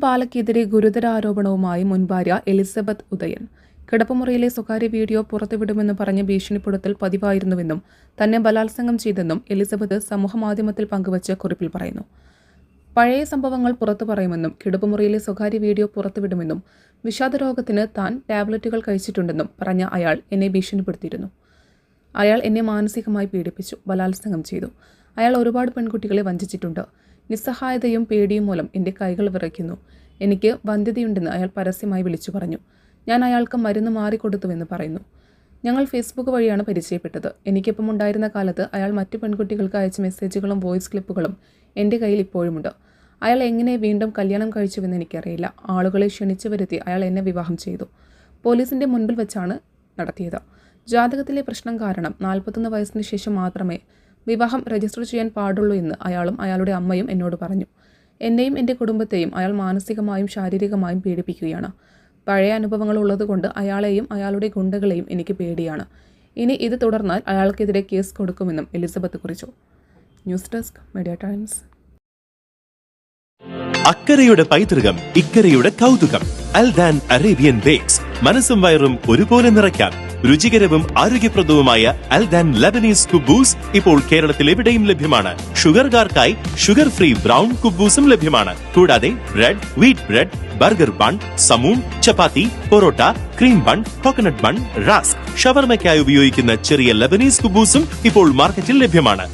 പാലയ്ക്കെതിരെ ഗുരുതര ആരോപണവുമായി മുൻ ഭാര്യ എലിസബത്ത് ഉദയൻ. കിടപ്പുമുറിയിലെ സ്വകാര്യ വീഡിയോ പുറത്തുവിടുമെന്ന് പറഞ്ഞ് ഭീഷണിപ്പെടുത്തൽ പതിവായിരുന്നുവെന്നും തന്നെ ബലാത്സംഗം ചെയ്തെന്നും എലിസബത്ത് സമൂഹമാധ്യമത്തിൽ പങ്കുവച്ച കുറിപ്പിൽ പറയുന്നു. പഴയ സംഭവങ്ങൾ പുറത്തു പറയുമെന്നും കിടപ്പുമുറിയിലെ സ്വകാര്യ വീഡിയോ പുറത്തുവിടുമെന്നും വിഷാദരോഗത്തിന് താൻ ടാബ്ലറ്റുകൾ കഴിച്ചിട്ടുണ്ടെന്നും പറഞ്ഞ അയാൾ എന്നെ ഭീഷണിപ്പെടുത്തിയിരുന്നു. അയാൾ എന്നെ മാനസികമായി പീഡിപ്പിച്ചു, ബലാത്സംഗം ചെയ്തു. അയാൾ ഒരുപാട് പെൺകുട്ടികളെ വഞ്ചിച്ചിട്ടുണ്ട്. നിസ്സഹായതയും പേടിയും മൂലം എൻ്റെ കൈകൾ വിറയ്ക്കുന്നു. എനിക്ക് വന്ധ്യതയുണ്ടെന്ന് അയാൾ പരസ്യമായി വിളിച്ചു പറഞ്ഞു. ഞാൻ അയാൾക്ക് മരുന്ന് മാറിക്കൊടുത്തുവെന്ന് പറയുന്നു. ഞങ്ങൾ ഫേസ്ബുക്ക് വഴിയാണ് പരിചയപ്പെട്ടത്. എനിക്കൊപ്പം ഉണ്ടായിരുന്ന കാലത്ത് അയാൾ മറ്റു പെൺകുട്ടികൾക്ക് അയച്ച മെസ്സേജുകളും വോയിസ് ക്ലിപ്പുകളും എൻ്റെ കയ്യിൽ ഇപ്പോഴുമുണ്ട്. അയാൾ എങ്ങനെ വീണ്ടും കല്യാണം കഴിച്ചുവെന്ന് എനിക്കറിയില്ല. ആളുകളെ ക്ഷണിച്ചു വരുത്തി അയാൾ എന്നെ വിവാഹം ചെയ്തു. പോലീസിൻ്റെ മുൻപിൽ വെച്ചാണ് നടത്തിയത്. ജാതകത്തിലെ പ്രശ്നം കാരണം 41 വയസ്സിന് ശേഷം മാത്രമേ വിവാഹം രജിസ്റ്റർ ചെയ്യാൻ പാടുള്ളൂ എന്ന് അയാളും അയാളുടെ അമ്മയും എന്നോട് പറഞ്ഞു. എന്നെയും എൻ്റെ കുടുംബത്തെയും അയാൾ മാനസികമായും ശാരീരികമായും പീഡിപ്പിക്കുകയാണ്. പഴയ അനുഭവങ്ങൾ ഉള്ളതുകൊണ്ട് അയാളെയും അയാളുടെ ഗുണ്ടകളെയും എനിക്ക് പേടിയാണ്. ഇനി ഇത് തുടർന്നാൽ അയാൾക്കെതിരെ കേസ് കൊടുക്കുമെന്നും എലിസബത്ത് കുറിച്ചു. News Desk Media Times. അക്കരയുടെ പൈതൃകം, ഇക്കരയുടെ കൗതുകം. Aldan Arabian Bakes. മനസ്സും വയറും ഒരുപോലെ നിറയ്ക്കാം. രുചികരവും ആരോഗ്യപ്രദവുമായ അൽദാൻ ലബനീസ് കുബൂസ് ഇപ്പോൾ കേരളത്തിൽ എവിടെയും ലഭ്യമാണ്. ഷുഗർകാർക്കായി ഷുഗർ ഫ്രീ ബ്രൗൺ കുബൂസും ലഭ്യമാണ്. കൂടാതെ bread, wheat bread, burger bun, സമൂൺ, chapati, parotta, cream bun, coconut bun, rusk, ഷവർമയ്ക്കായി ഉപയോഗിക്കുന്ന ചെറിയ ലബനീസ് കുബൂസും ഇപ്പോൾ മാർക്കറ്റിൽ ലഭ്യമാണ്.